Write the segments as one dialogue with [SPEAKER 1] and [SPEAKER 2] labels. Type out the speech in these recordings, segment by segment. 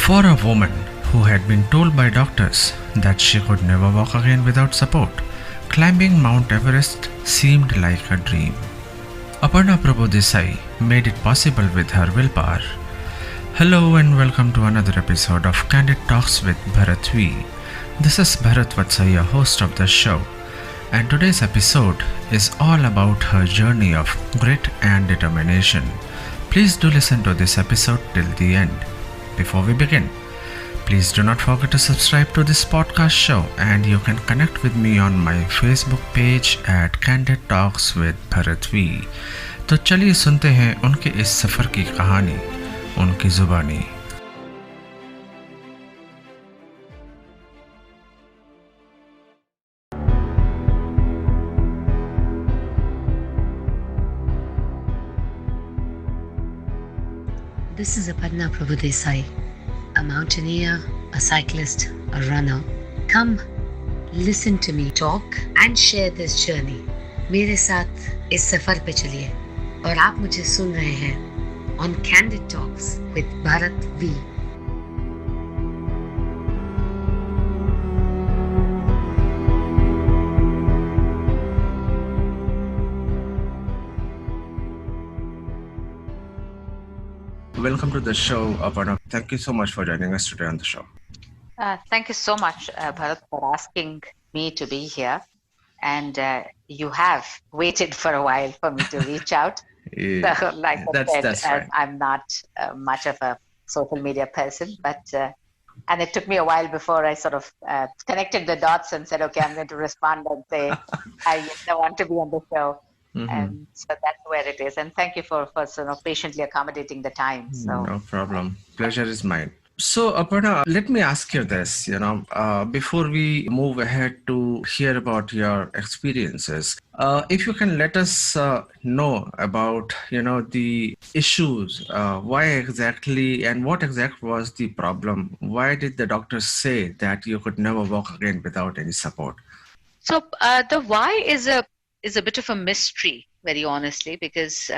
[SPEAKER 1] For a woman who had been told by doctors that she could never walk again without support, climbing Mount Everest seemed like a dream. Aparna Prabhudesai made it possible with her willpower. Hello and welcome to another episode of Candid Talks with Bharat V. This is Bharat Vatsaya, host of the show, and today's episode is all about her journey of grit and determination. Please do listen to this episode till the end. Before we begin, please do not forget to subscribe to this podcast show, and you can connect with me on my Facebook page at Candid Talks with Bharat V. तो चलिए सुनते हैं उनके इस सफ़र की कहानी, उनकी ज़ुबानी।
[SPEAKER 2] This is Aparna Prabhudesai, a mountaineer, a cyclist, a runner. Come, listen to me talk and share this journey. मेरे साथ इस सफर पे चलिए और आप मुझे सुन रहे हैं on Candid Talks with Bharat V.
[SPEAKER 1] Welcome to the show, Aparna. Thank you so much for joining us today on the show.
[SPEAKER 3] Thank you so much, Bharat, for asking me to be here. And you have waited for a while for me to reach out.
[SPEAKER 1] Yeah,
[SPEAKER 3] So, like I
[SPEAKER 1] that's
[SPEAKER 3] said,
[SPEAKER 1] fine.
[SPEAKER 3] I'm not much of a social media person, but and it took me a while before I sort of connected the dots and said, okay, I'm going to respond and say, I want to be on the show. And so that's where it is. And thank you for sort of patiently accommodating the time. So
[SPEAKER 1] No problem. Pleasure is mine. So, Aparna, let me ask you this, before we move ahead to hear about your experiences, if you can let us know about, the issues, why exactly and what exactly was the problem? Why did the doctors say that you could never walk again without any support?
[SPEAKER 3] So the why is a bit of a mystery, very honestly, because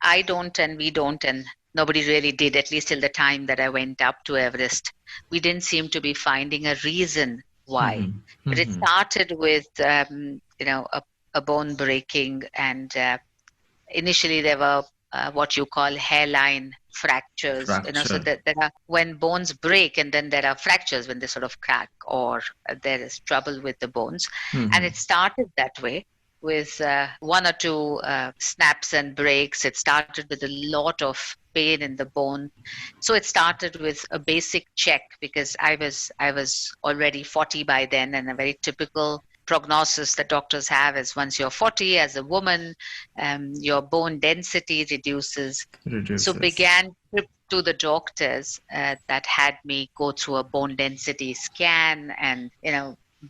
[SPEAKER 3] I don't and we don't and nobody really did, at least till the time that I went up to Everest. We didn't seem to be finding a reason why. But it started with, a bone breaking, and initially there were what you call hairline fractures. So that there are, when bones break and then there are fractures when they sort of crack or there is trouble with the bones. And it started that way with one or two snaps and breaks. It started with a lot of pain in the bone. So it started with a basic check, because I was already 40 by then, and a very typical prognosis that doctors have is once you're 40 as a woman, your bone density reduces. So began trip to the doctors that had me go through a bone density scan and,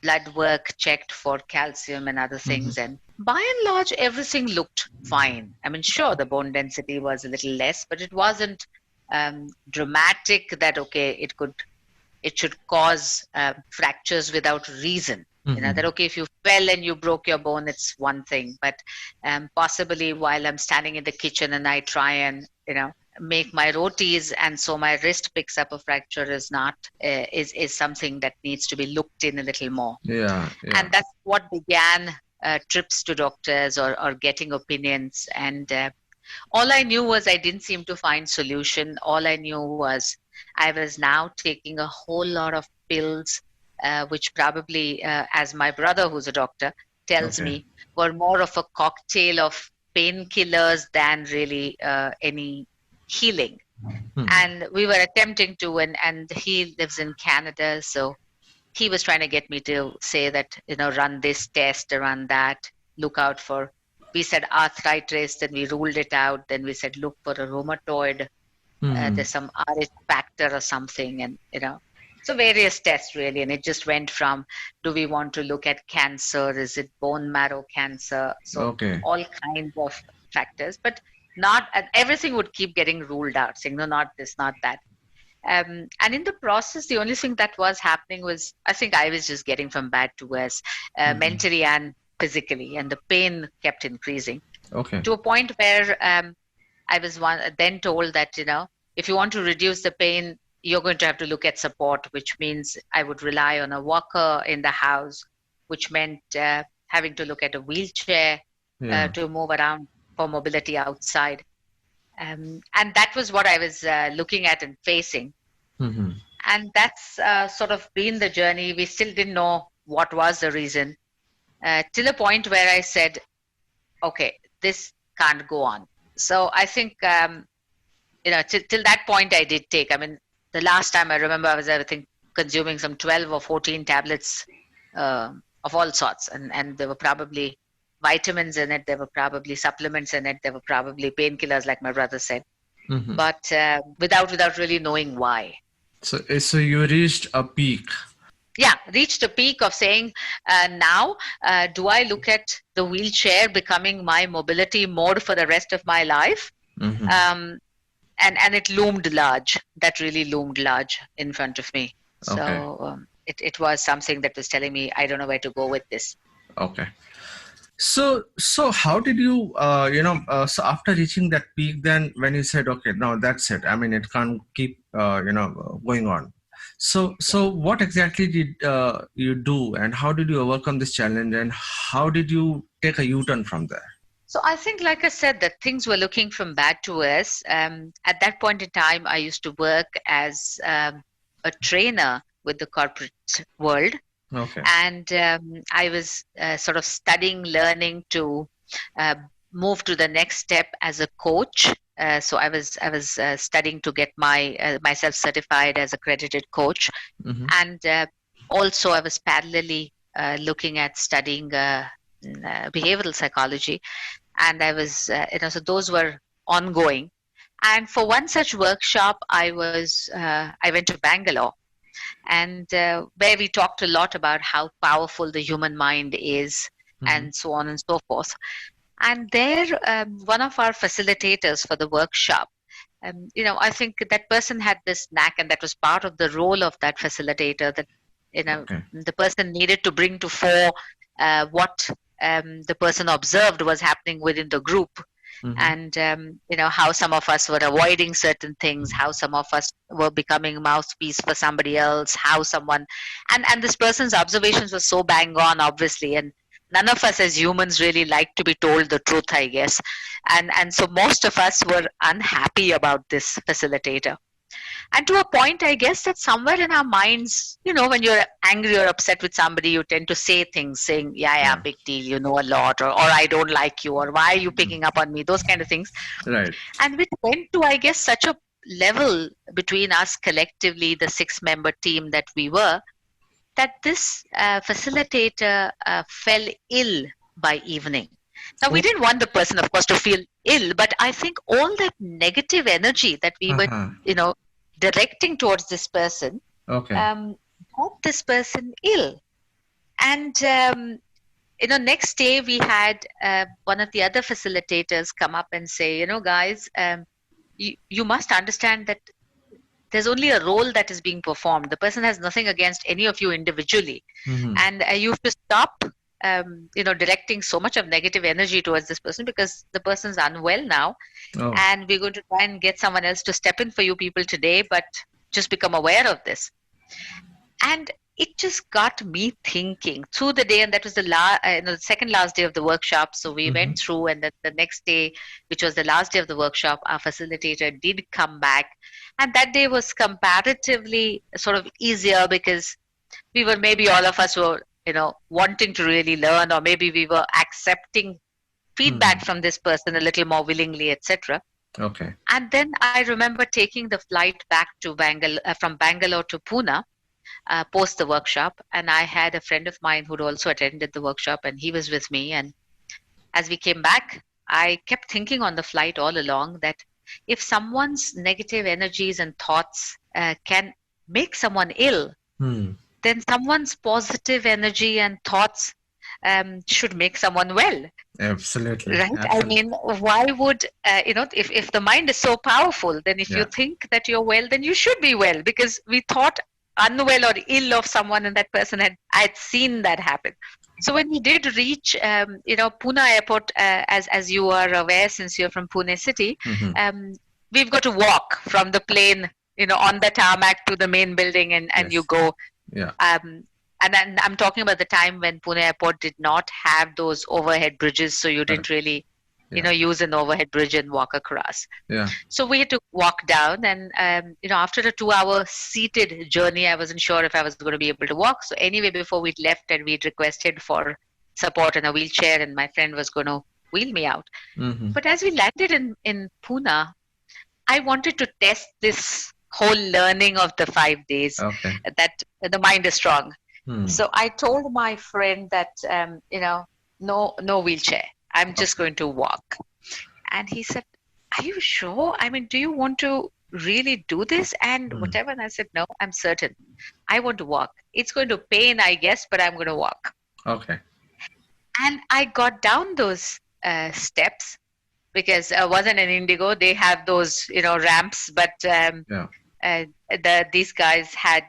[SPEAKER 3] blood work checked for calcium and other things. And by and large, everything looked fine. I mean, sure, the bone density was a little less, but it wasn't dramatic that, okay, it should cause fractures without reason. That, okay, if you fell and you broke your bone, it's one thing. But possibly while I'm standing in the kitchen and I try and, make my rotis, and so my wrist picks up a fracture is something that needs to be looked in a little more.
[SPEAKER 1] Yeah.
[SPEAKER 3] And that's what began trips to doctors or getting opinions. And all I knew was I didn't seem to find solution. All I knew was I was now taking a whole lot of pills, which probably, as my brother who's a doctor tells me, were more of a cocktail of painkillers than really any healing. And we were attempting to, and he lives in Canada, so he was trying to get me to say that, run this test, run that, look out for, we said arthritis, then we ruled it out, then we said look for a rheumatoid, there's some RH factor or something, and so various tests really. And it just went from, do we want to look at cancer, is it bone marrow cancer, so all kinds of factors, but not everything would keep getting ruled out, saying no, not this, not that. And in the process, the only thing that was happening was, I think I was just getting from bad to worse, mentally and physically, and the pain kept increasing to a point where I was then told that, if you want to reduce the pain, you're going to have to look at support, which means I would rely on a walker in the house, which meant having to look at a wheelchair
[SPEAKER 1] Yeah.
[SPEAKER 3] to move around for mobility outside. And that was what I was looking at and facing.
[SPEAKER 1] Mm-hmm.
[SPEAKER 3] And that's sort of been the journey. We still didn't know what was the reason, till a point where I said, okay, this can't go on. So I think, till that point I did take, I mean, the last time I remember I think, consuming some 12 or 14 tablets of all sorts. And there were probably vitamins in it, there were probably supplements in it, there were probably painkillers, like my brother said,
[SPEAKER 1] Mm-hmm.
[SPEAKER 3] but without really knowing why.
[SPEAKER 1] So you reached a peak.
[SPEAKER 3] Yeah, reached a peak of saying, now, do I look at the wheelchair becoming my mobility mode for the rest of my life?
[SPEAKER 1] Mm-hmm.
[SPEAKER 3] And it loomed large. That really loomed large in front of me.
[SPEAKER 1] Okay.
[SPEAKER 3] So it was something that was telling me, I don't know where to go with this.
[SPEAKER 1] Okay. So how did you, so after reaching that peak, then when you said, okay, now that's it, I mean, it can't keep, going on. So what exactly did you do, and how did you overcome this challenge, and how did you take a U-turn from there?
[SPEAKER 3] So I think, like I said, that things were looking from bad to worse. At that point in time, I used to work as a trainer with the corporate world.
[SPEAKER 1] Okay.
[SPEAKER 3] And I was sort of studying, learning to move to the next step as a coach. So I was studying to get myself certified as accredited coach.
[SPEAKER 1] Mm-hmm.
[SPEAKER 3] And also I was parallelly looking at studying behavioral psychology. And I was, so those were ongoing. And for one such workshop, I went to Bangalore, and where we talked a lot about how powerful the human mind is,
[SPEAKER 1] Mm-hmm.
[SPEAKER 3] and so on and so forth. And there, one of our facilitators for the workshop, I think that person had this knack, and that was part of the role of that facilitator, that
[SPEAKER 1] Okay.
[SPEAKER 3] the person needed to bring to fore what the person observed was happening within the group.
[SPEAKER 1] Mm-hmm.
[SPEAKER 3] And how some of us were avoiding certain things, how some of us were becoming mouthpiece for somebody else, how someone, and this person's observations were so bang on, obviously, and none of us as humans really like to be told the truth, I guess. And so most of us were unhappy about this facilitator. And to a point, I guess, that somewhere in our minds, when you're angry or upset with somebody, you tend to say things saying, yeah, big deal, you know a lot, or I don't like you, or why are you picking up on me, those kind of things.
[SPEAKER 1] Right.
[SPEAKER 3] And which went to, I guess, such a level between us collectively, the 6-member team that we were, that this facilitator fell ill by evening. Now, we didn't want the person, of course, to feel ill, but I think all that negative energy that we were, directing towards this person,
[SPEAKER 1] Okay.
[SPEAKER 3] got this person ill. And next day we had one of the other facilitators come up and say, guys, you must understand that there's only a role that is being performed. The person has nothing against any of you individually.
[SPEAKER 1] Mm-hmm.
[SPEAKER 3] And you have to stop directing so much of negative energy towards this person, because the person's unwell now.
[SPEAKER 1] Oh.
[SPEAKER 3] And we're going to try and get someone else to step in for you people today, but just become aware of this. And it just got me thinking through the day, and that was the second last day of the workshop. So we went through, and then the next day, which was the last day of the workshop, our facilitator did come back, and that day was comparatively sort of easier, because we were, maybe all of us were wanting to really learn, or maybe we were accepting feedback from this person a little more willingly, etc.
[SPEAKER 1] Okay.
[SPEAKER 3] And then I remember taking the flight back to from Bangalore to Pune post the workshop, and I had a friend of mine who'd also attended the workshop, and he was with me. And as we came back, I kept thinking on the flight all along that if someone's negative energies and thoughts can make someone ill, then someone's positive energy and thoughts should make someone well.
[SPEAKER 1] Absolutely.
[SPEAKER 3] Right?
[SPEAKER 1] Absolutely.
[SPEAKER 3] I mean, why would, if the mind is so powerful, then if you think that you're well, then you should be well, because we thought unwell or ill of someone, and that person I had seen that happen. So when we did reach, Pune airport, as you are aware, since you're from Pune city, we've got to walk from the plane on the tarmac to the main building, and
[SPEAKER 1] Yes.
[SPEAKER 3] you go.
[SPEAKER 1] Yeah.
[SPEAKER 3] And then I'm talking about the time when Pune Airport did not have those overhead bridges, so you didn't really,
[SPEAKER 1] Yeah.
[SPEAKER 3] use an overhead bridge and walk across.
[SPEAKER 1] Yeah.
[SPEAKER 3] So we had to walk down, and after a 2-hour seated journey, I wasn't sure if I was going to be able to walk. So anyway, before we left, and we'd requested for support in a wheelchair, and my friend was going to wheel me out.
[SPEAKER 1] Mm-hmm.
[SPEAKER 3] But as we landed in Pune, I wanted to test this whole learning of the 5 days,
[SPEAKER 1] Okay.
[SPEAKER 3] that the mind is strong.
[SPEAKER 1] Hmm.
[SPEAKER 3] So I told my friend that no wheelchair. I'm just going to walk. And he said, "Are you sure? I mean, do you want to really do this?" And whatever. And I said, "No, I'm certain. I want to walk. It's going to pain, I guess, but I'm going to walk."
[SPEAKER 1] Okay.
[SPEAKER 3] And I got down those steps, because it wasn't an Indigo. They have those ramps, but these guys had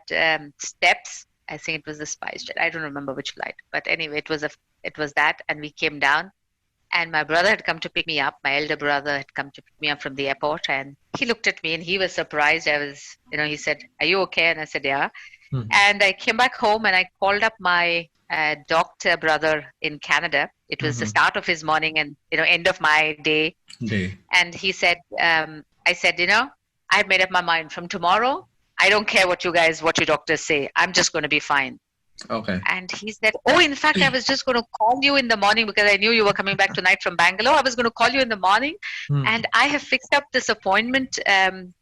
[SPEAKER 3] steps. I think it was the Spice Jet. I don't remember which flight, but anyway, it was that, and we came down. And my brother had come to pick me up. My elder brother had come to pick me up from the airport, and he looked at me and he was surprised. He said, "Are you okay?" And I said, "Yeah." And I came back home and I called up my doctor brother in Canada. It was the start of his morning and end of my day. And he said, I said, I've made up my mind. From tomorrow, I don't care what your doctors say. I'm just going to be fine.
[SPEAKER 1] Okay.
[SPEAKER 3] And he said, "Oh, in fact, I was just going to call you in the morning because I knew you were coming back tonight from Bangalore. I was going to call you in the morning, and I have fixed up this appointment.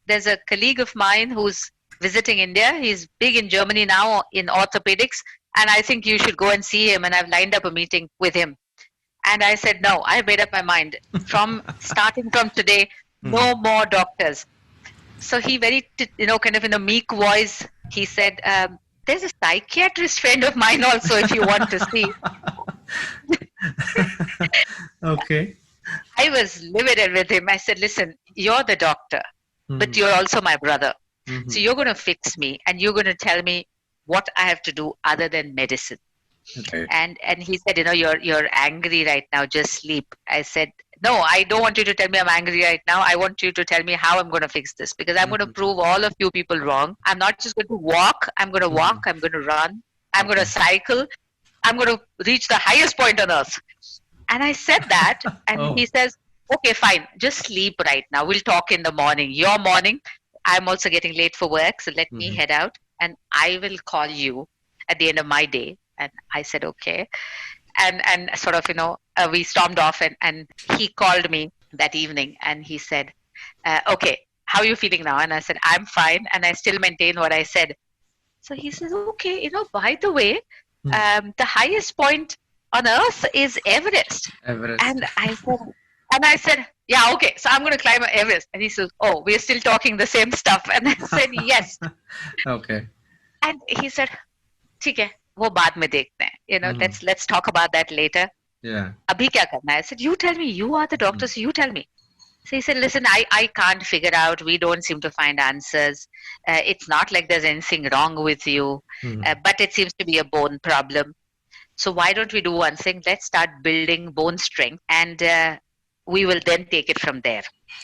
[SPEAKER 3] There's a colleague of mine who's visiting India. He's big in Germany now in orthopedics, and I think you should go and see him, and I've lined up a meeting with him." And I said, "No, I made up my mind. Starting from today, no more doctors." So he kind of in a meek voice, he said, "There's a psychiatrist friend of mine also, if you want to see."
[SPEAKER 1] Okay.
[SPEAKER 3] I was livid with him. I said, "Listen, you're the doctor, but you're also my brother. So you're going to fix me, and you're going to tell me what I have to do other than medicine."
[SPEAKER 1] Okay.
[SPEAKER 3] And he said, "You're angry right now. Just sleep." I said, "No, I don't want you to tell me I'm angry right now. I want you to tell me how I'm going to fix this, because I'm going to prove all of you people wrong. I'm not just going to walk. I'm going to walk. I'm going to run. I'm going to cycle. I'm going to reach the highest point on earth." And I said that, and he says, "Okay, fine. Just sleep right now. We'll talk in the morning. Your morning. I'm also getting late for work, so let me head out, and I will call you at the end of my day." And I said, "Okay." And sort of, we stormed off, and he called me that evening, and he said, "Okay, how are you feeling now?" And I said, "I'm fine," and I still maintain what I said. So he says, "Okay, by the way, the highest point on earth is Everest."
[SPEAKER 1] Everest.
[SPEAKER 3] And I said, "Yeah, okay, so I'm going to climb Everest." And he says, "Oh, we're still talking the same stuff." And I said, "Yes."
[SPEAKER 1] Okay.
[SPEAKER 3] And he said, "ठीक है, वो बाद में देखते हैं. Let's talk about that later.
[SPEAKER 1] Yeah.
[SPEAKER 3] अभी क्या करना है?" I said, "You tell me. You are the doctor, so you tell me." So he said, "Listen, I can't figure out. We don't seem to find answers. It's not like there's anything wrong with you, but it seems to be a bone problem. So why don't we do one thing? Let's start building bone strength, and we will then take it from there."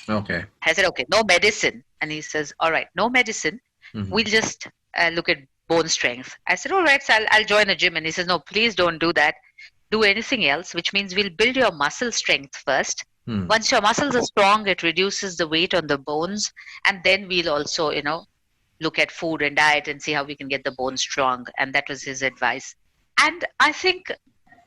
[SPEAKER 1] Okay.
[SPEAKER 3] I said, "Okay, no medicine." And he says, "All right, no medicine. We'll just look at bone strength." I said, "All right, so I'll join a gym." And he says, "No, please don't do that. Do anything else," which means we'll build your muscle strength first. Once your muscles are strong, it reduces the weight on the bones, and then we'll also, look at food and diet and see how we can get the bones strong. And that was his advice. And I think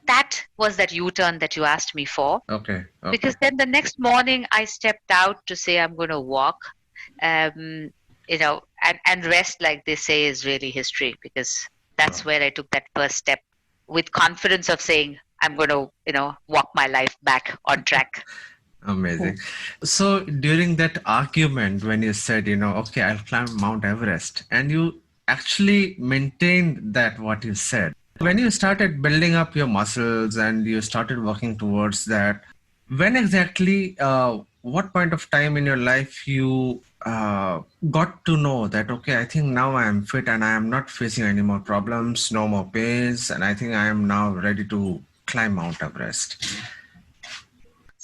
[SPEAKER 3] that was that U-turn that you asked me for.
[SPEAKER 1] Okay.
[SPEAKER 3] Because then the next morning I stepped out to say I'm going to walk, and rest, like they say, is really history, because that's where I took that first step with confidence of saying I'm going to, walk my life back on track.
[SPEAKER 1] Amazing. So during that argument, when you said, okay, I'll climb Mount Everest, and you actually maintained that what you said. When you started building up your muscles and you started working towards that, when exactly, what point of time in your life you got to know that, okay, I think now I am fit and I am not facing any more problems, no more pains, and I think I am now ready to climb Mount Everest?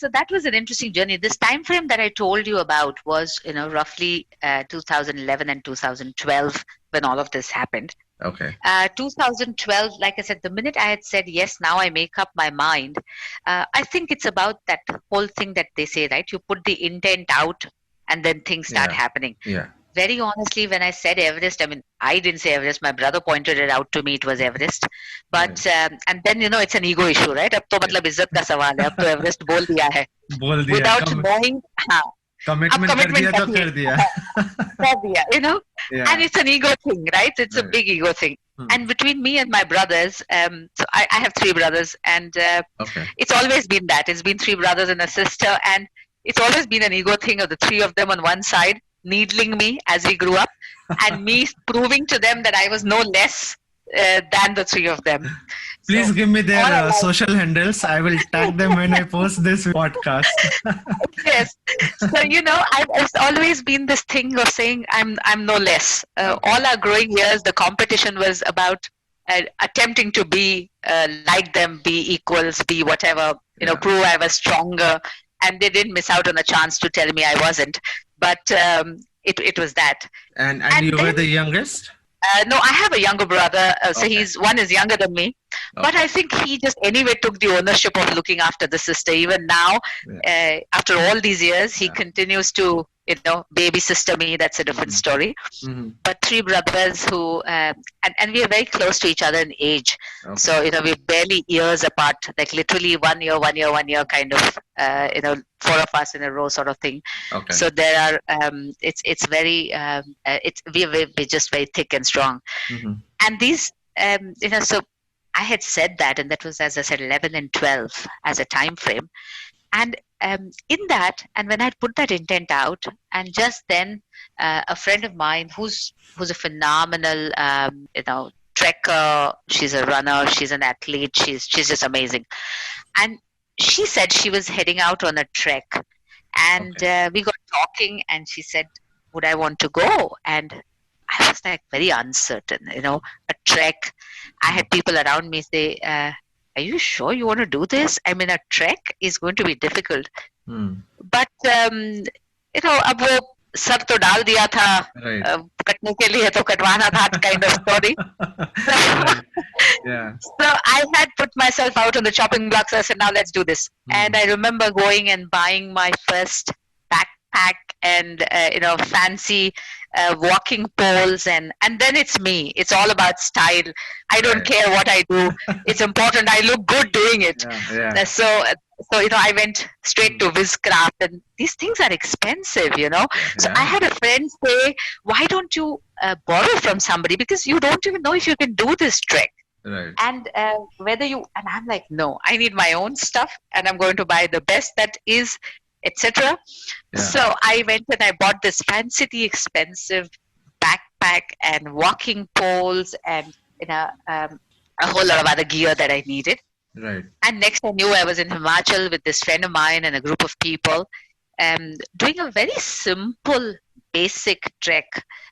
[SPEAKER 3] So that was an interesting journey. This time frame that I told you about was, roughly 2011 and 2012 when all of this happened.
[SPEAKER 1] Okay.
[SPEAKER 3] 2012, like I said, the minute I had said yes, now I make up my mind. I think it's about that whole thing that they say, right? You put the intent out, and then things start happening.
[SPEAKER 1] Yeah.
[SPEAKER 3] Very honestly, when I said Everest, I mean, I didn't say Everest. My brother pointed it out to me. It was Everest. But and then it's an ego issue, right? अब तो मतलब इज्जत का सवाल है. अब तो Everest बोल दिया है.
[SPEAKER 1] बोल दिया.
[SPEAKER 3] Without knowing, हाँ.
[SPEAKER 1] Commitment कर दिया तो कर दिया.
[SPEAKER 3] कर दिया, And it's an ego thing, right? It's a big ego thing. And between me and my brothers, so I have 3 brothers, and it's always been that. It's been 3 brothers and a sister, and it's always been an ego thing of the 3 of them on one side, needling me as we grew up, and me proving to them that I was no less than the 3 of them.
[SPEAKER 1] Please give me their social handles. I will tag them when I post this podcast.
[SPEAKER 3] Yes. So, I've always been this thing of saying I'm no less. All our growing years, the competition was about attempting to be like them, be equals, be whatever, prove I was stronger. And they didn't miss out on a chance to tell me I wasn't. But it was that.
[SPEAKER 1] And you were the youngest?
[SPEAKER 3] No, I have a younger brother. So one is younger than me.
[SPEAKER 1] Okay.
[SPEAKER 3] But I think he just anyway took the ownership of looking after the sister. Even now, after all these years, he continues to, baby sister me. That's a different story. Mm-hmm. But 3 brothers who, and we are very close to each other in age. Okay. So, we're barely years apart, like literally 1 year kind of, 4 of us in a row sort of thing. Okay. So there are, it's very, we're just very thick and strong. Mm-hmm. And these, so I had said that, and that was, as I said, 11 and 12 as a time frame. And in that, and when I put that intent out, and just then a friend of mine who's a phenomenal, trekker, she's a runner, she's an athlete, she's just amazing. And she said she was heading out on a trek. And we got talking, and she said, would I want to go? And I was like very uncertain, a trek. I had people around me say, are you sure you want to do this? I mean, a trek is going to be difficult. But, अब वो sir तो डाल दिया था, कटने के लिए तो कटवाना था kind of story. So I had put myself out on the chopping block. So I said, now let's do this. And I remember going and buying my first backpack and, fancy walking poles. And then it's me. It's all about style. I don't care what I do. It's important I look good doing it. So I went straight to Vizcraft, and these things are expensive, So I had a friend say, why don't you borrow from somebody, because you don't even know if you can do this trek. Right. And and I'm like, no, I need my own stuff, and I'm going to buy the best that is, etc. So I went and I bought this fancy, expensive backpack and walking poles and a whole lot of other gear that I needed. Right. And next I knew I was in Himachal with this friend of mine and a group of people, doing a very simple, basic trek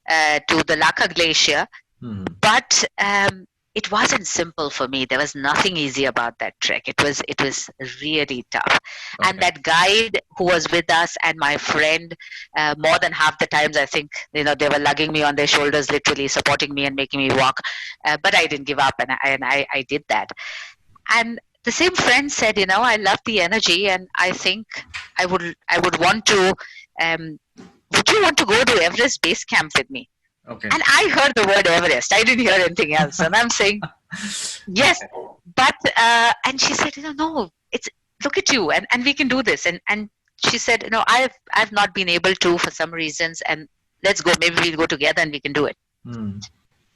[SPEAKER 3] to the Laka Glacier. But it wasn't simple for me. There was nothing easy about that trek. It was really tough. And that guide who was with us and my friend, more than half the times, I think, they were lugging me on their shoulders, literally supporting me and making me walk. But I didn't give up, and I did that. And the same friend said, I love the energy, and I think I would want to, would you want to go to Everest Base Camp with me? Okay. And I heard the word Everest. I didn't hear anything else. And I'm saying, yes. But, and she said, no, look at you, and we can do this. And she said, I've not been able to for some reasons, and let's go. Maybe we'll go together and we can do it.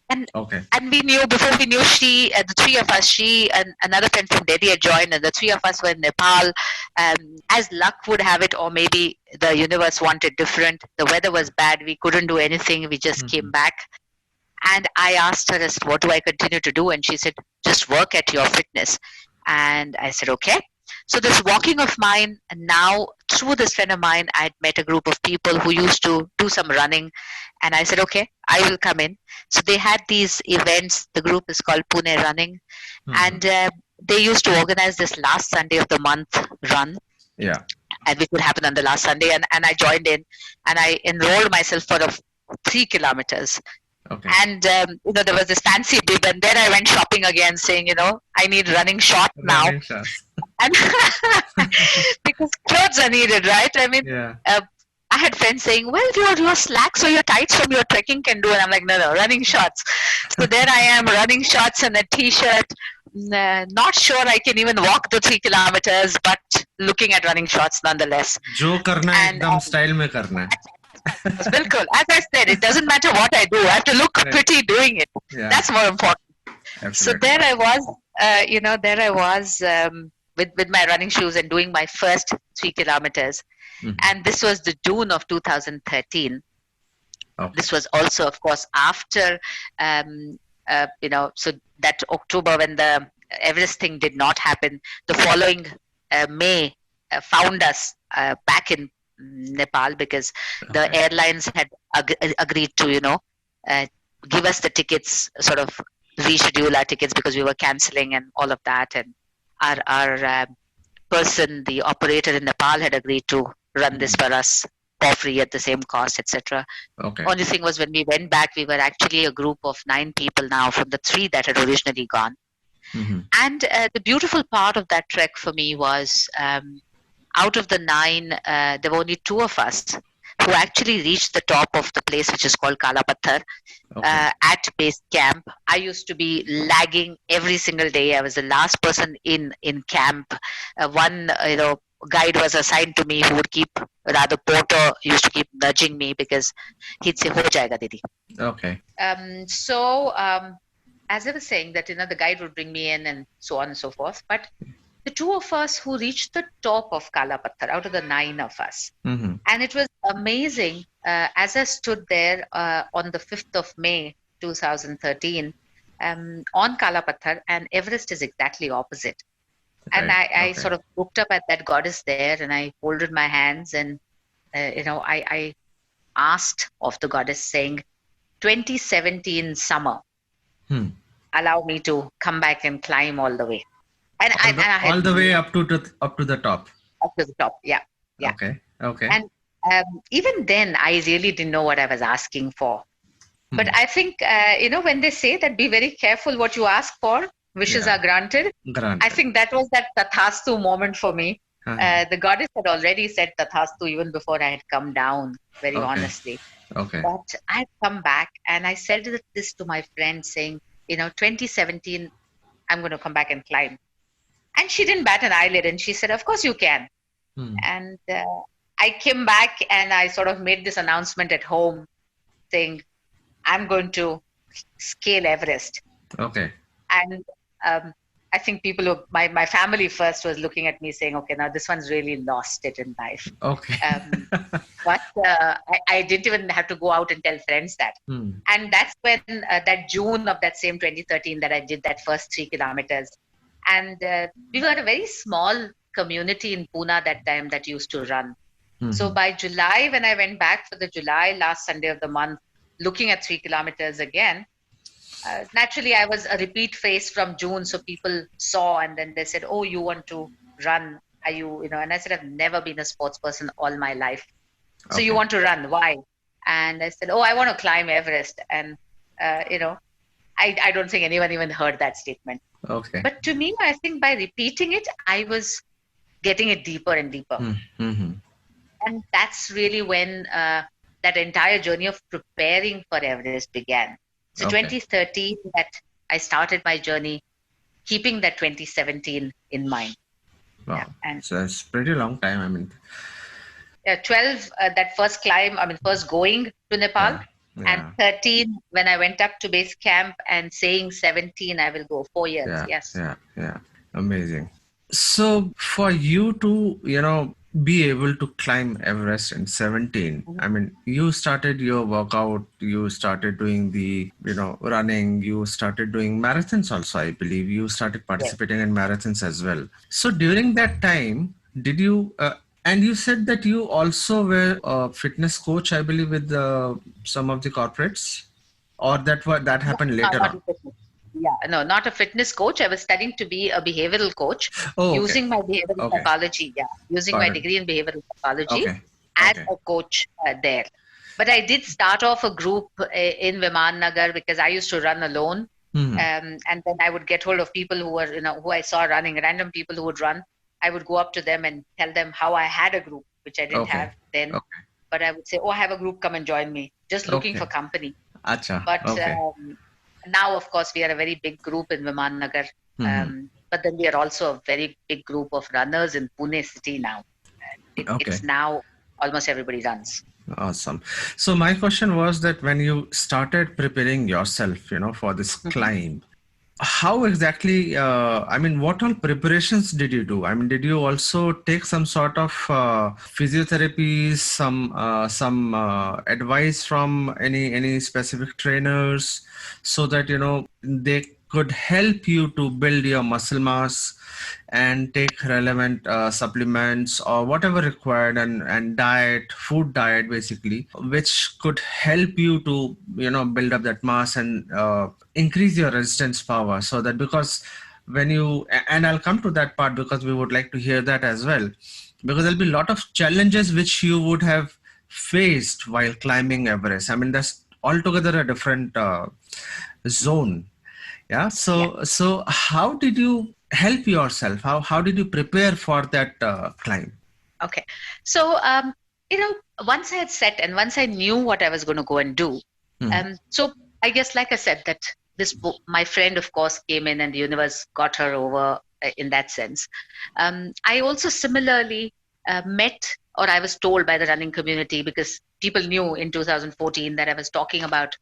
[SPEAKER 3] And we knew, before we knew, she, the 3 of us, she and another friend from Delhi had joined, and the 3 of us were in Nepal. As luck would have it, or maybe the universe wanted different, the weather was bad. We couldn't do anything. We just came back. And I asked her, what do I continue to do? And she said, just work at your fitness. And I said, okay. So this walking of mine, and now through this friend of mine, I had met a group of people who used to do some running. And I said, okay, I will come in. So they had these events. The group is called Pune Running. And they used to organize this last Sunday of the month run.
[SPEAKER 1] Yeah.
[SPEAKER 3] and which would happen on the last Sunday. And I joined in, and I enrolled myself for 3 kilometers.
[SPEAKER 1] Okay.
[SPEAKER 3] And there was this fancy bib, and then I went shopping again, saying, I need running shorts now,
[SPEAKER 1] Running shots.
[SPEAKER 3] and because clothes are needed, right? I mean,
[SPEAKER 1] Yeah.
[SPEAKER 3] I had friends saying, "Well, your slacks or your tights from your trekking can do," and I'm like, "No, running shorts." So there I am, running shorts and a t-shirt. Not sure I can even walk the 3 kilometers, but looking at running shorts nonetheless.
[SPEAKER 1] जो करना है
[SPEAKER 3] And
[SPEAKER 1] एकदम style में करना है.
[SPEAKER 3] Bilkul, as I said, it doesn't matter what I do. I have to look
[SPEAKER 1] Right.
[SPEAKER 3] pretty doing it.
[SPEAKER 1] Yeah.
[SPEAKER 3] That's more important.
[SPEAKER 1] Absolutely.
[SPEAKER 3] So there I was, with my running shoes and doing my first 3 kilometers.
[SPEAKER 1] Mhm.
[SPEAKER 3] And this was the June of 2013.
[SPEAKER 1] Okay.
[SPEAKER 3] This was also, of course, after, so that October when the Everest thing did not happen. The following May found us back in Nepal, because the
[SPEAKER 1] Okay.
[SPEAKER 3] airlines had agreed to, give us the tickets, sort of reschedule our tickets because we were canceling and all of that. And our person, the operator in Nepal, had agreed to run this for us for free at the same cost, etc.
[SPEAKER 1] Okay.
[SPEAKER 3] Only thing was, when we went back, we were actually a group of 9 people now from the 3 that had originally gone.
[SPEAKER 1] Mm-hmm.
[SPEAKER 3] And the beautiful part of that trek for me was, out of the 9, there were only 2 of us who actually reached the top of the place, which is called Kala Patthar,
[SPEAKER 1] Okay.
[SPEAKER 3] at base camp. I used to be lagging every single day. I was the last person in camp. One guide was assigned to me, who would keep, rather Porter used to keep nudging me, because he'd say, "Ho jayega, Didi."
[SPEAKER 1] Okay.
[SPEAKER 3] As I was saying, that the guide would bring me in and so on and so forth. But the 2 of us who reached the top of Kala Patthar, out of the 9 of us,
[SPEAKER 1] Mm-hmm.
[SPEAKER 3] and it was amazing. As I stood there on the 5th of May 2013, on Kala Patthar, and Everest is exactly opposite. And
[SPEAKER 1] Right.
[SPEAKER 3] I
[SPEAKER 1] Okay.
[SPEAKER 3] sort of looked up at that goddess there, and I folded my hands, and I asked of the goddess, saying, 2017 summer,
[SPEAKER 1] Hmm.
[SPEAKER 3] allow me to come back and climb all the way. And I had
[SPEAKER 1] All the way up to the top.
[SPEAKER 3] up to the top. Yeah. Yeah.
[SPEAKER 1] Okay. Okay.
[SPEAKER 3] And even then, I really didn't know what I was asking for. But I think, when they say that be very careful what you ask for, wishes
[SPEAKER 1] Yeah.
[SPEAKER 3] are granted.
[SPEAKER 1] Granted.
[SPEAKER 3] I think that was that Tathastu moment for me.
[SPEAKER 1] Uh-huh.
[SPEAKER 3] The goddess had already said Tathastu even before I had come down, very
[SPEAKER 1] Okay.
[SPEAKER 3] honestly.
[SPEAKER 1] Okay.
[SPEAKER 3] But I'd come back, and I said this to my friend, saying, 2017, I'm going to come back and climb. And she didn't bat an eyelid, and she said, "Of course you can."
[SPEAKER 1] Hmm.
[SPEAKER 3] And I came back, and I sort of made this announcement at home, saying, "I'm going to scale Everest."
[SPEAKER 1] Okay.
[SPEAKER 3] And I think my family first was looking at me saying, "Okay, now this one's really lost it in life."
[SPEAKER 1] Okay.
[SPEAKER 3] But I didn't even have to go out and tell friends that.
[SPEAKER 1] Hmm.
[SPEAKER 3] And that's when, that June of that same 2013, that I did that first 3 kilometers. And we were a very small community in Pune that time that used to run.
[SPEAKER 1] Mhm.
[SPEAKER 3] So by July, when I went back for the July last Sunday of the month, looking at 3 kilometers again, naturally I was a repeat face from June. So people saw, and then they said, "Oh, you want to run? Are you, and I said, "I've never been a sports person all my life. So you
[SPEAKER 1] Okay.
[SPEAKER 3] want to run? Why?" And I said, "Oh, I want to climb Everest." And, I don't think anyone even heard that statement.
[SPEAKER 1] Okay.
[SPEAKER 3] But to me, I think by repeating it, I was getting it deeper and deeper.
[SPEAKER 1] Mm-hmm.
[SPEAKER 3] And that's really when that entire journey of preparing for Everest began. So
[SPEAKER 1] Okay.
[SPEAKER 3] 2013, that I started my journey, keeping that 2017 in mind.
[SPEAKER 1] Wow.
[SPEAKER 3] Yeah, and
[SPEAKER 1] So it's pretty long time. I mean,
[SPEAKER 3] 12, that first climb, first going to Nepal,
[SPEAKER 1] yeah.
[SPEAKER 3] and 13 when I went up to base camp, and saying 17 I will go 4 years.
[SPEAKER 1] Yeah.
[SPEAKER 3] Yes.
[SPEAKER 1] Yeah. Amazing. So for you to, be able to climb Everest in 17, I mean, you started your workout, you started doing the, running, you started doing marathons also, I believe. You started participating in marathons as well. So during that time, did you, and you said that you also were a fitness coach, I believe, with some of the corporates, or that happened later
[SPEAKER 3] Not
[SPEAKER 1] on?
[SPEAKER 3] fitness. Yeah, no, not a fitness coach. I was studying to be a behavioral coach
[SPEAKER 1] Oh, okay.
[SPEAKER 3] using my behavioral
[SPEAKER 1] Okay.
[SPEAKER 3] psychology. Yeah, using
[SPEAKER 1] Got
[SPEAKER 3] my
[SPEAKER 1] it.
[SPEAKER 3] degree in behavioral psychology
[SPEAKER 1] Okay.
[SPEAKER 3] as
[SPEAKER 1] Okay.
[SPEAKER 3] a coach there. But I did start off a group in Viman Nagar because I used to run alone.
[SPEAKER 1] Hmm.
[SPEAKER 3] And then I would get hold of people who were, who I saw running, random people who would run. I would go up to them and tell them how I had a group, which I didn't
[SPEAKER 1] Okay.
[SPEAKER 3] have then.
[SPEAKER 1] Okay.
[SPEAKER 3] But I would say, oh, I have a group, come and join me, just looking for
[SPEAKER 1] Okay.
[SPEAKER 3] company.
[SPEAKER 1] Acha.
[SPEAKER 3] But
[SPEAKER 1] Okay.
[SPEAKER 3] now, of course, we are a very big group in Viman Nagar. But then we are also a very big group of runners in Pune city now.
[SPEAKER 1] Okay.
[SPEAKER 3] It's now almost everybody runs.
[SPEAKER 1] Awesome. So my question was that when you started preparing yourself, for this climb, how exactly, what all preparations did you do? I mean, did you also take some sort of physiotherapy, some advice from any specific trainers so that, they could help you to build your muscle mass and take relevant supplements or whatever required, and food diet basically, which could help you to, build up that mass and increase your resistance power, so that because when you, and I'll come to that part because we would like to hear that as well, because there'll be a lot of challenges which you would have faced while climbing Everest. I mean, that's altogether a different zone. Yeah. So how did you help yourself? How did you prepare for that climb?
[SPEAKER 3] Okay. So, once I had set and once I knew what I was going to go and do, so I guess, like I said, that this book, my friend, of course, came in and the universe got her over in that sense. I also similarly met, or I was told by the running community, because people knew in 2014 that I was talking about,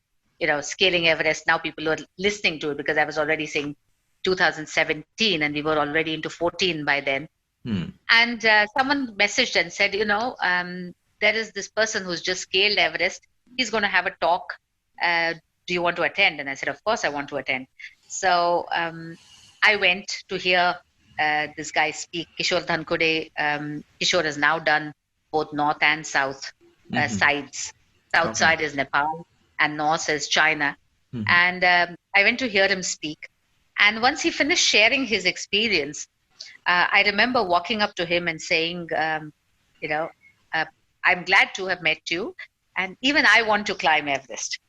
[SPEAKER 3] scaling Everest. Now people were listening to it because I was already saying 2017 and we were already into 14 by then. And someone messaged and said, there is this person who's just scaled Everest. He's going to have a talk. Do you want to attend? And I said, of course I want to attend. So I went to hear this guy speak, Kishore Dhankode. Kishore has now done both north and south sides. South side is Nepal and north is China. And I went to hear him speak. And once he finished sharing his experience, I remember walking up to him and saying, I'm glad to have met you. And even I want to climb Everest.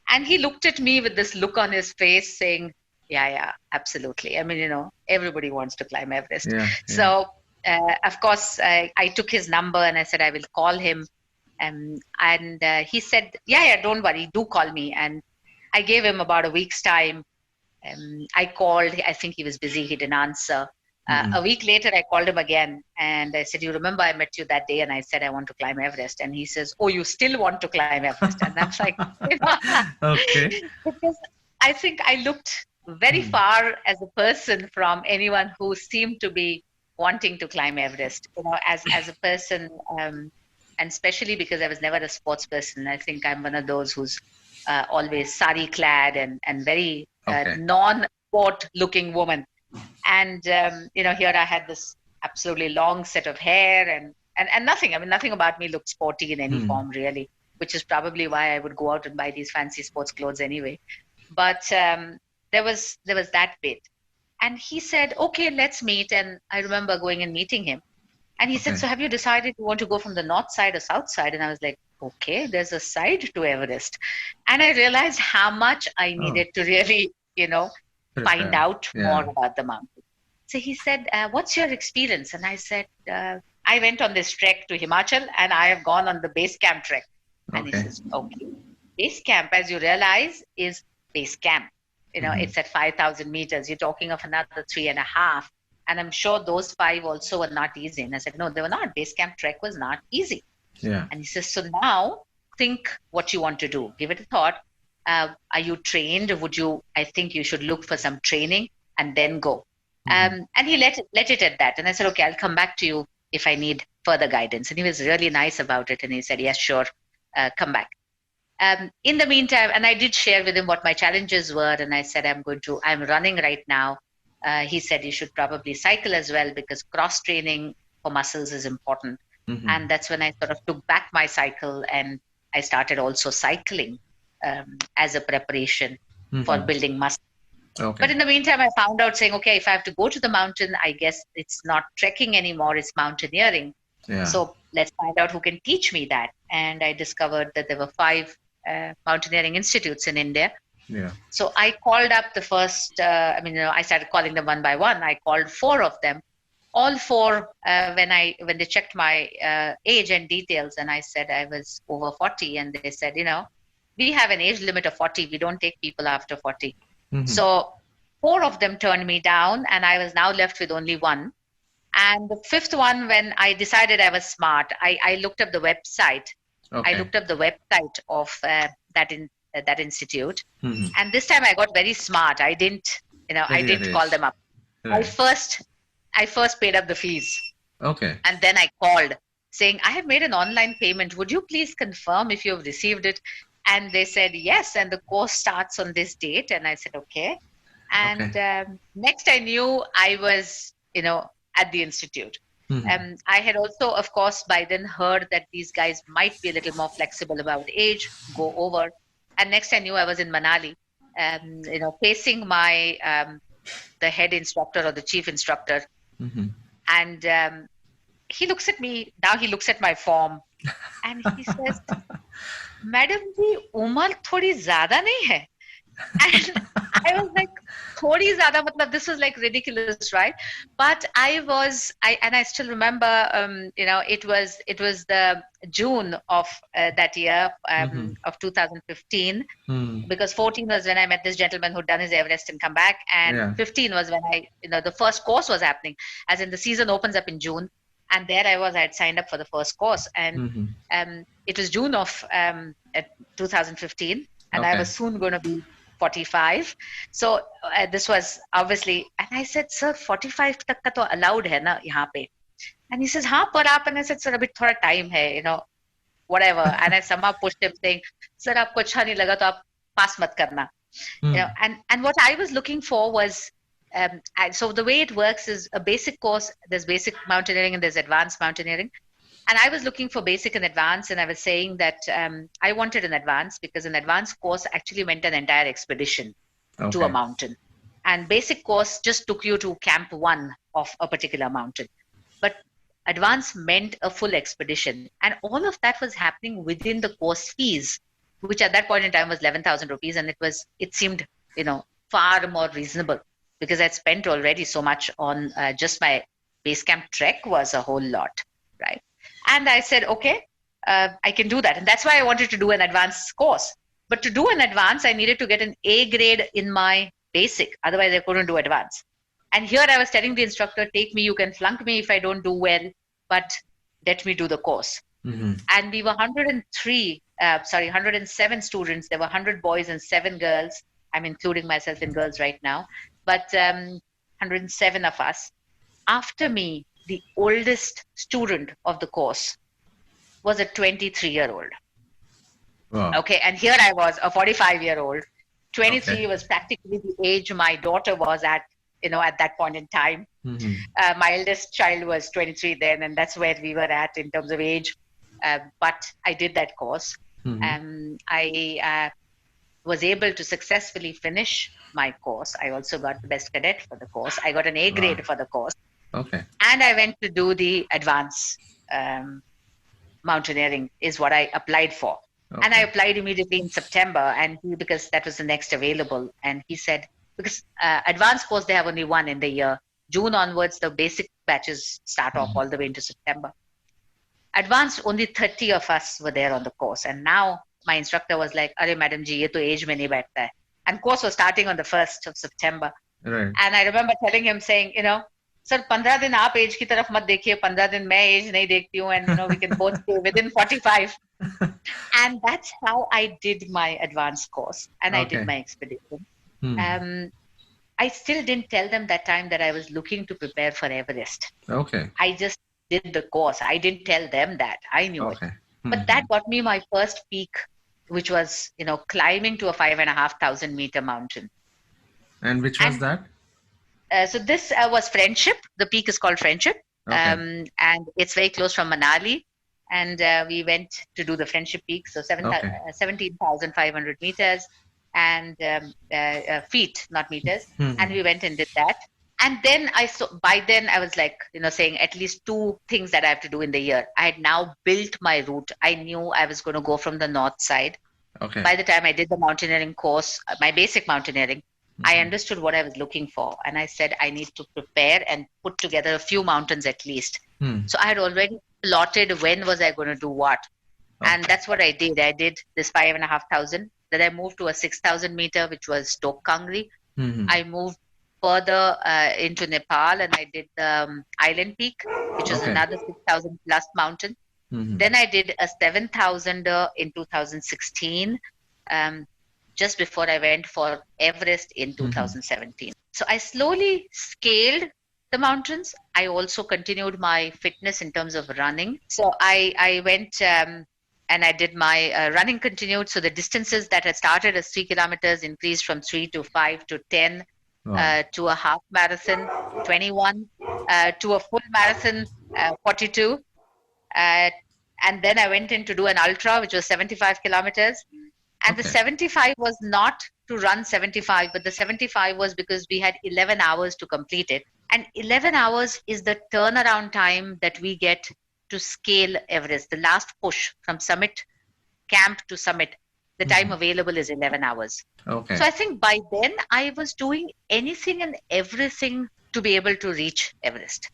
[SPEAKER 3] And he looked at me with this look on his face saying, yeah, absolutely. I mean, everybody wants to climb Everest.
[SPEAKER 1] Yeah.
[SPEAKER 3] So, of course, I took his number and I said, I will call him. And he said, yeah, don't worry, do call me. And I gave him about a week's time. I called, I think he was busy, he didn't answer. A week later, I called him again and I said, you remember I met you that day and I said, I want to climb Everest. And he says, oh, you still want to climb Everest? And I'm like,
[SPEAKER 1] Okay.
[SPEAKER 3] Because I think I looked very far as a person from anyone who seemed to be wanting to climb Everest, as a person. And especially because I was never a sports person. I think I'm one of those who's always sari clad and very non-sport looking woman. And here I had this absolutely long set of hair and nothing. I mean, nothing about me looked sporty in any form, really, which is probably why I would go out and buy these fancy sports clothes anyway. But there was that bit, and he said, "Okay, let's meet." And I remember going and meeting him, and he said, "So have you decided you want to go from the north side or south side?" And I was like, "Okay, there's a side to Everest," and I realized how much I needed to really, find out more about the mountain. So he said, what's your experience? And I said, I went on this trek to Himachal and I have gone on the base camp trek. And he says, okay, base camp, as you realize, is base camp. It's at 5,000 meters. You're talking of another 3.5. And I'm sure those 5 also were not easy. And I said, no, they were not. Base camp trek was not easy.
[SPEAKER 1] Yeah.
[SPEAKER 3] And he says, so now think what you want to do. Give it a thought. Are you trained? I think you should look for some training and then go. And he let it at that. And I said, okay, I'll come back to you if I need further guidance. And he was really nice about it. And he said, yes, sure, come back. In the meantime, and I did share with him what my challenges were. And I said, I'm running right now. He said, you should probably cycle as well because cross training for muscles is important. And that's when I sort of took back my cycle and I started also cycling as a preparation for building muscle.
[SPEAKER 1] Okay.
[SPEAKER 3] But in the meantime, I found out saying, okay, if I have to go to the mountain, I guess it's not trekking anymore, it's mountaineering.
[SPEAKER 1] Yeah.
[SPEAKER 3] So let's find out who can teach me that. And I discovered that there were 5 mountaineering institutes in India.
[SPEAKER 1] Yeah.
[SPEAKER 3] So I called up the first, I started calling them one by one. I called 4 of them. All 4, when they checked my age and details, and I said I was over 40, and they said, we have an age limit of 40. We don't take people after 40.
[SPEAKER 1] Mm-hmm.
[SPEAKER 3] So 4 of them turned me down, and I was now left with only 1. And the 5th one, when I decided I was smart, I looked up the website.
[SPEAKER 1] Okay.
[SPEAKER 3] I looked up the website of that institute.
[SPEAKER 1] Mm-hmm.
[SPEAKER 3] And this time I got very smart. I didn't call them up.
[SPEAKER 1] Right.
[SPEAKER 3] I first paid up the fees.
[SPEAKER 1] Okay.
[SPEAKER 3] And then I called saying, I have made an online payment. Would you please confirm if you have received it? And they said, yes. And the course starts on this date. And I said, okay. And next I knew I was, at the institute.
[SPEAKER 1] Mm-hmm.
[SPEAKER 3] I had also, of course, by then heard that these guys might be a little more flexible about age, go over. And next I knew I was in Manali, facing my the head instructor or the chief instructor.
[SPEAKER 1] Mm-hmm.
[SPEAKER 3] And he looks at me, now he looks at my form, and he says, Madam ji, umar thodi zyada nahi hai. And I was like, thodi zyada, matlab, this was like ridiculous, right? But I still remember, it was the June of that year, of 2015, because 14 was when I met this gentleman who'd done his Everest and come back, and 15 was when the first course was happening, as in the season opens up in June. And there I had signed up for the first course, and it was June of 2015, and I was soon going to be 45. So this was obviously, and I said, sir, 45 tak ka to allowed hai na yahan pe? And he says, haan, par aap. And I said, sir, abhi thoda time hai, whatever. And I somehow pushed him saying, sir, aapko acha nahi laga to aap pass mat karna. And what I was looking for was, so the way it works is a basic course. There's basic mountaineering and there's advanced mountaineering. And I was looking for basic and advanced, and I was saying that I wanted an advanced because an advanced course actually meant an entire expedition to a mountain. And basic course just took you to camp 1 of a particular mountain. But advanced meant a full expedition. And all of that was happening within the course fees, which at that point in time was 11,000 rupees. And it seemed, far more reasonable because I'd spent already so much on just my base camp trek was a whole lot, right? And I said, okay, I can do that. And that's why I wanted to do an advanced course. But to do an advanced, I needed to get an A grade in my basic. Otherwise, I couldn't do advanced. And here I was telling the instructor, take me, you can flunk me if I don't do well, but let me do the course.
[SPEAKER 1] Mm-hmm.
[SPEAKER 3] And we were 107 students. There were 100 boys and 7 girls. I'm including myself in girls right now. But 107 of us. After me, the oldest student of the course was a 23-year-old.
[SPEAKER 1] Wow.
[SPEAKER 3] Okay, and here I was, a 45-year-old. 23 was practically the age my daughter was at that point in time.
[SPEAKER 1] Mm-hmm.
[SPEAKER 3] My eldest child was 23 then, and that's where we were at in terms of age. But I did that course.
[SPEAKER 1] Mm-hmm.
[SPEAKER 3] I was able to successfully finish my course. I also got the best cadet for the course. I got an A grade for the course.
[SPEAKER 1] Okay.
[SPEAKER 3] And I went to do the advanced mountaineering is what I applied for. Okay. And I applied immediately in September, and because that was the next available. And he said, because advanced course, they have only 1 in the year. June onwards, the basic batches start off all the way into September. Advanced, only 30 of us were there on the course. And now my instructor was like, Arey madam ji, ye to age mein nahi baithta hai. And course was starting on the 1st of September.
[SPEAKER 1] Right.
[SPEAKER 3] And I remember telling him saying, sir, 15 din aap age ki taraf mat dekhiye, 15 din main age nahi dekhti hu, and we can both stay within 45. And that's how I did my advanced course, and I did my expedition. I still didn't tell them that time that I was looking to prepare for Everest.
[SPEAKER 1] Okay.
[SPEAKER 3] I just did the course. I didn't tell them that. I knew it. But that got me my first peak, which was, climbing to a 5,500 meter mountain.
[SPEAKER 1] And which was that?
[SPEAKER 3] So this was Friendship. The peak is called Friendship.
[SPEAKER 1] Okay.
[SPEAKER 3] And it's very close from Manali. And we went to do the Friendship Peak. So 17,500 meters. and feet, not meters.
[SPEAKER 1] Hmm.
[SPEAKER 3] And we went and did that. And then by then I was like, saying at least two things that I have to do in the year. I had now built my route. I knew I was going to go from the north side.
[SPEAKER 1] Okay.
[SPEAKER 3] By the time I did the mountaineering course, my basic mountaineering, I
[SPEAKER 1] Mhm.
[SPEAKER 3] understood what I was looking for. And I said, I need to prepare and put together a few mountains at least.
[SPEAKER 1] Hmm.
[SPEAKER 3] So I had already plotted when was I going to do what. And that's what I did. I did this 5,500. Then I moved to a 6,000 meter, which was Tok Kangri.
[SPEAKER 1] Mhm.
[SPEAKER 3] I moved further into Nepal and I did the Island Peak, which was
[SPEAKER 1] Okay.
[SPEAKER 3] another 6,000 plus mountain.
[SPEAKER 1] Mhm.
[SPEAKER 3] Then I did a 7,000 in 2016, just before I went for Everest in 2017. So I slowly scaled the mountains. I also continued my fitness in terms of running. So I went and I did my running continued. So the distances that had started as 3 kilometers increased from 3 to 5 to 10
[SPEAKER 1] Wow.
[SPEAKER 3] to a half marathon, 21, to a full marathon, 42. Uh, and then I went in to do an ultra, which was 75 kilometers. And the
[SPEAKER 1] Okay.
[SPEAKER 3] 75 was not to run 75, but the 75 was because we had 11 hours to complete it. And 11 hours is the turnaround time that we get to scale Everest. The last push from summit camp to summit, the time available is 11 hours.
[SPEAKER 1] Okay.
[SPEAKER 3] So I think by then I was doing anything and everything to be able to reach Everest.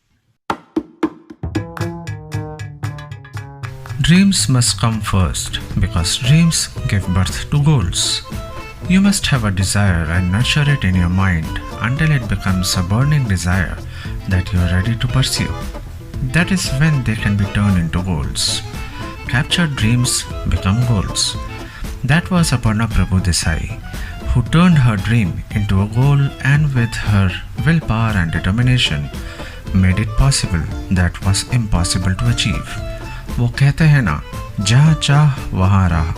[SPEAKER 1] Dreams must come first because dreams give birth to goals. You must have a desire and nurture it in your mind until it becomes a burning desire that you are ready to pursue. That is when they can be turned into goals. Captured dreams become goals. That was Aparna Prabhudesai, who turned her dream into a goal and with her willpower and determination made it possible that was impossible to achieve. वो कहते हैं ना, जहाँ चाह वहाँ राह.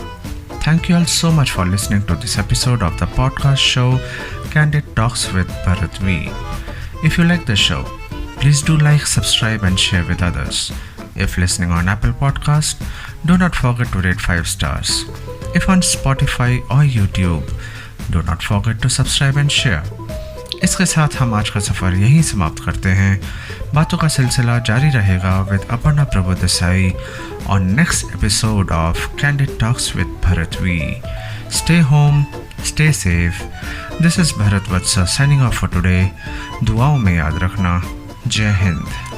[SPEAKER 1] Thank you all so much for listening to this episode of the podcast show Candid Talks with Bharat V. If you like the show, please do like, subscribe and share with others. If listening on Apple Podcast, do not forget to rate 5 stars. If on Spotify or YouTube, do not forget to subscribe and share. इसके साथ हम आज का सफ़र यहीं समाप्त करते हैं. बातों का सिलसिला जारी रहेगा with Aparna Prabhudesai on next episode of Candid Talks with Bharat V. Stay home, stay safe. This is Bharat Vatsa signing off for today. दुआओं में याद रखना. जय हिंद.